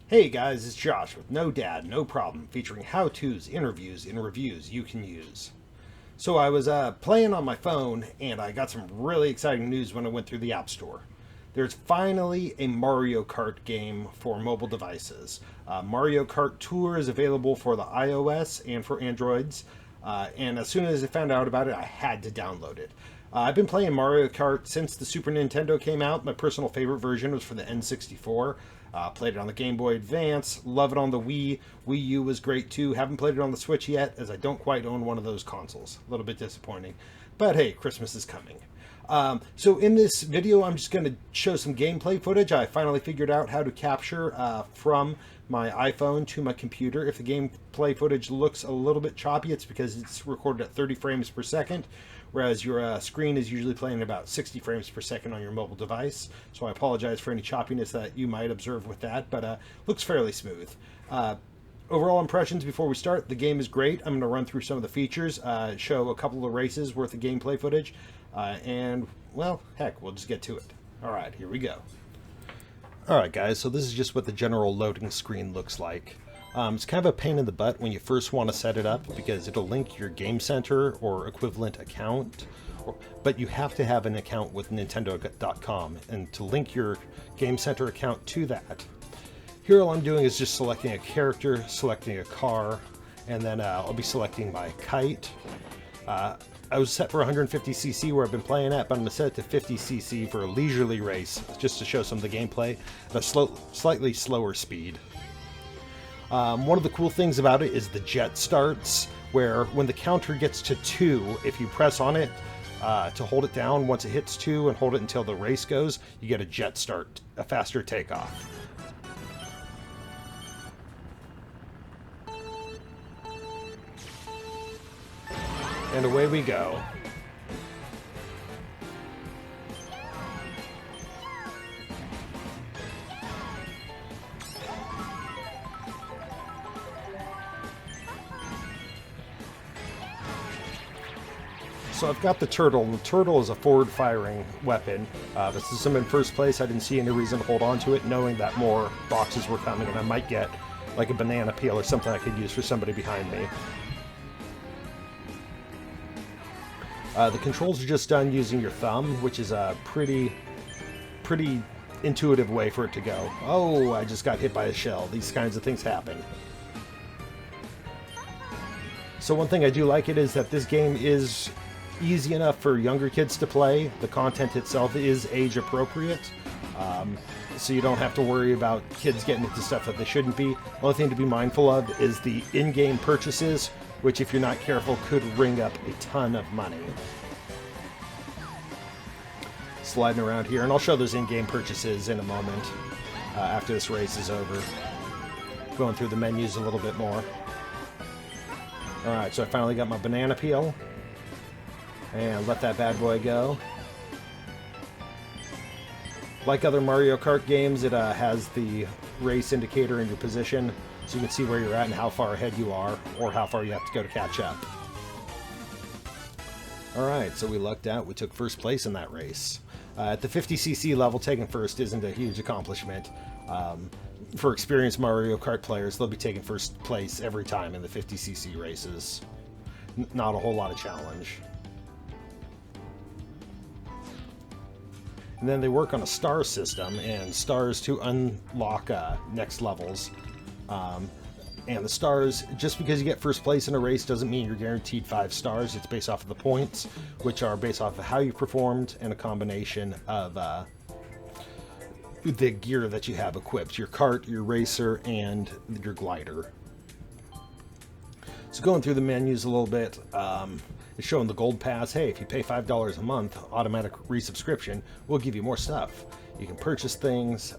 Hey guys, it's Josh with No Dad, No Problem, featuring how-tos, interviews, and reviews you can use. So I was playing on my phone, and I got some really exciting news when I went through the App Store. There's finally a Mario Kart game for mobile devices. Mario Kart Tour is available for the iOS and for Androids, and as soon as I found out about it, I had to download it. I've been playing Mario Kart since the Super Nintendo came out. My personal favorite version was for the N64. Played it on the Game Boy Advance. Love it on the Wii. Wii U was great too. Haven't played it on the Switch yet, as I don't quite own one of those consoles. A little bit disappointing. But hey, Christmas is coming. So in this video, I'm just going to show some gameplay footage. I finally figured out how to capture from my iPhone to my computer. If the gameplay footage looks a little bit choppy, it's because it's recorded at 30 frames per second, whereas your screen is usually playing about 60 frames per second on your mobile device. So I apologize for any choppiness that you might observe with that, but looks fairly smooth. Overall impressions before we start: the game is great. I'm going to run through some of the features, show a couple of races worth of gameplay footage, and, well, heck, we'll just get to it. Alright, here we go. Alright guys, so this is just what the general loading screen looks like. It's kind of a pain in the butt when you first want to set it up, because it'll link your Game Center or equivalent account, but you have to have an account with Nintendo.com, and to link your Game Center account to that, here all I'm doing is just selecting a character, selecting a car, and then I'll be selecting my kite. I was set for 150cc where I've been playing at, but I'm going to set it to 50cc for a leisurely race, just to show some of the gameplay at a slightly slower speed. One of the cool things about it is the jet starts, where when the counter gets to 2, if you press on it to hold it down, once it hits 2 and hold it until the race goes, you get a jet start, a faster takeoff. And away we go. So I've got the turtle. The turtle is a forward-firing weapon. But since I'm in first place, I didn't see any reason to hold on to it, knowing that more boxes were coming, and I might get like a banana peel or something I could use for somebody behind me. The controls are just done using your thumb, which is a pretty intuitive way for it to go. Oh, I just got hit by a shell. These kinds of things happen. So one thing I do like it is that this game is easy enough for younger kids to play. The content itself is age appropriate, so you don't have to worry about kids getting into stuff that they shouldn't be. The only thing to be mindful of is the in-game purchases, which, if you're not careful, could ring up a ton of money. Sliding around here, and I'll show those in-game purchases in a moment, after this race is over. Going through the menus a little bit more. Alright, so I finally got my banana peel. And let that bad boy go. Like other Mario Kart games, it has the race indicator in your position, so you can see where you're at and how far ahead you are, or how far you have to go to catch up. Alright, so we lucked out. We took first place in that race. At the 50cc level, taking first isn't a huge accomplishment. For experienced Mario Kart players, they'll be taking first place every time in the 50cc races. Not a whole lot of challenge. And then they work on a star system, and stars to unlock next levels. And the stars, just because you get first place in a race doesn't mean you're guaranteed 5 stars. It's based off of the points, which are based off of how you performed and a combination of the gear that you have equipped. Your kart, your racer, and your glider. So going through the menus a little bit, it's showing the gold pass. Hey, if you pay $5 a month, automatic resubscription, we'll give you more stuff. You can purchase things,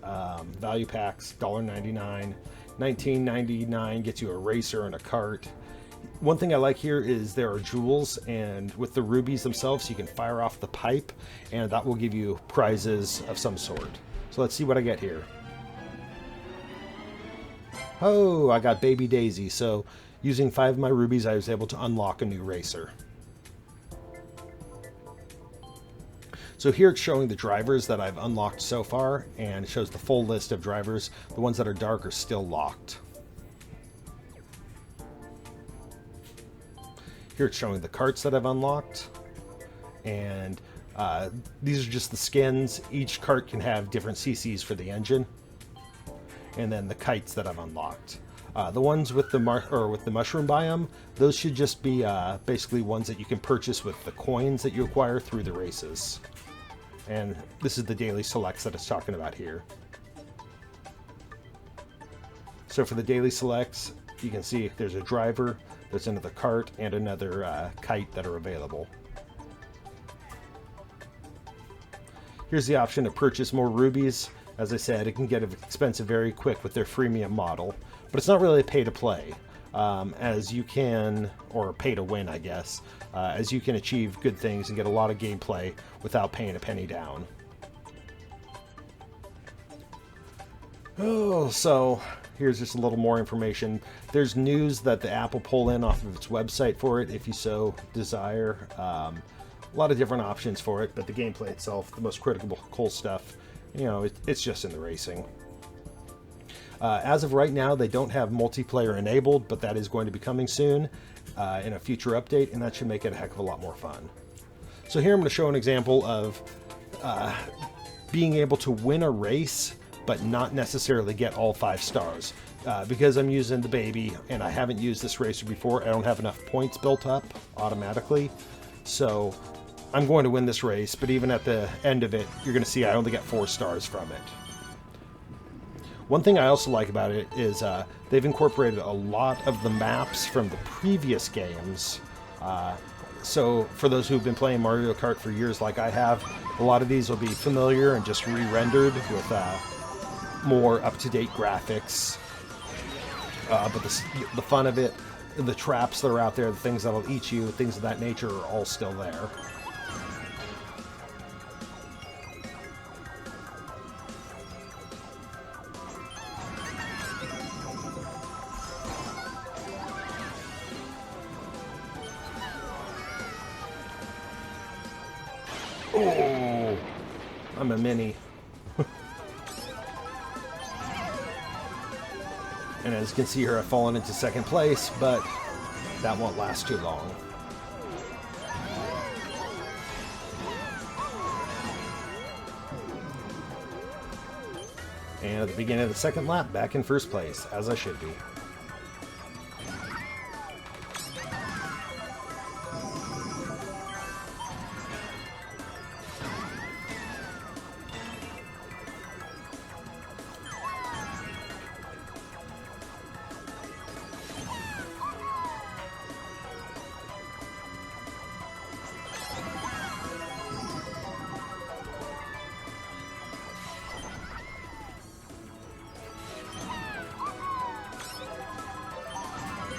value packs, $1.99, $19.99 gets you a racer and a kart. One thing I like here is there are jewels, and with the rubies themselves, you can fire off the pipe, and that will give you prizes of some sort. So let's see what I get here. Oh, I got Baby Daisy, so using 5 of my rubies, I was able to unlock a new racer. So here it's showing the drivers that I've unlocked so far, and it shows the full list of drivers. The ones that are dark are still locked. Here it's showing the karts that I've unlocked, and these are just the skins. Each kart can have different CCs for the engine, and then the kites that I've unlocked. The ones with the mushroom biome, those should just be basically ones that you can purchase with the coins that you acquire through the races. And this is the daily selects that it's talking about here. So for the daily selects, you can see there's a driver, there's another kart, and another kite that are available. Here's the option to purchase more rubies. As I said, it can get expensive very quick with their freemium model, but it's not really a pay-to-play, as you can, or pay-to-win, I guess, as you can achieve good things and get a lot of gameplay without paying a penny down. Oh, so here's just a little more information. There's news that the app will pull in off of its website for it if you so desire. A lot of different options for it, but the gameplay itself, the most critical stuff, you know, it's just in the racing. As of right now, they don't have multiplayer enabled, but that is going to be coming soon in a future update, and that should make it a heck of a lot more fun. So here I'm going to show an example of being able to win a race, but not necessarily get all 5 stars. Because I'm using the baby, and I haven't used this racer before, I don't have enough points built up automatically. So I'm going to win this race, but even at the end of it, you're going to see I only get 4 stars from it. One thing I also like about it is they've incorporated a lot of the maps from the previous games. So for those who've been playing Mario Kart for years like I have, a lot of these will be familiar and just re-rendered with more up-to-date graphics. But the fun of it, the traps that are out there, the things that'll eat you, things of that nature are all still there. Oh, I'm a mini. And as you can see here, I've fallen into second place, but that won't last too long. And at the beginning of the second lap, back in first place, as I should be.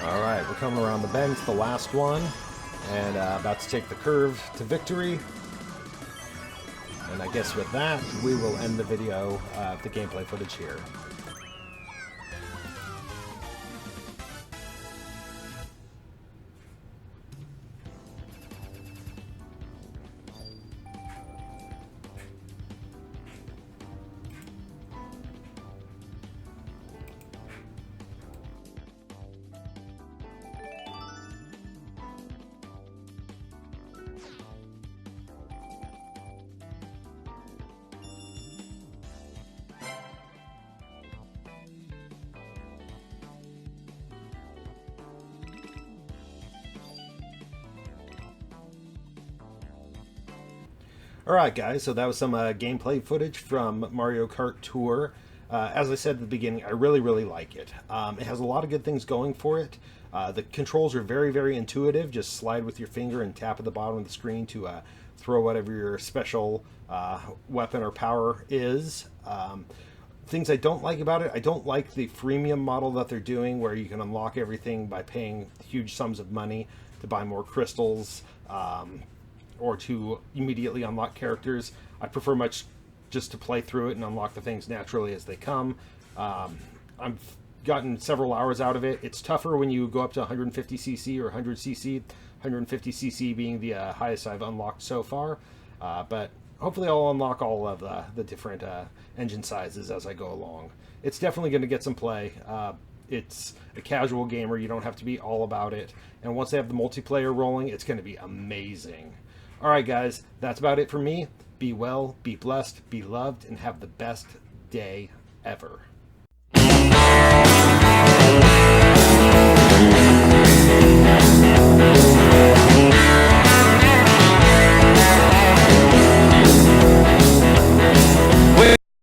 Alright, we're coming around the bend to the last one, and about to take the curve to victory. And I guess with that, we will end the video of the gameplay footage here. Alright guys, so that was some gameplay footage from Mario Kart Tour. As I said at the beginning, I really like it. It has a lot of good things going for it. The controls are very intuitive. Just slide with your finger and tap at the bottom of the screen to throw whatever your special weapon or power is. Things I don't like about it, I don't like the freemium model that they're doing where you can unlock everything by paying huge sums of money to buy more crystals, or to immediately unlock characters. I prefer much just to play through it and unlock the things naturally as they come. I've gotten several hours out of it. It's tougher when you go up to 150cc or 100cc, 150cc being the highest I've unlocked so far. But hopefully I'll unlock all of the different engine sizes as I go along. It's definitely going to get some play. It's a casual gamer. You don't have to be all about it. And once they have the multiplayer rolling, it's going to be amazing. All right, guys, that's about it for me. Be well, be blessed, be loved, and have the best day ever.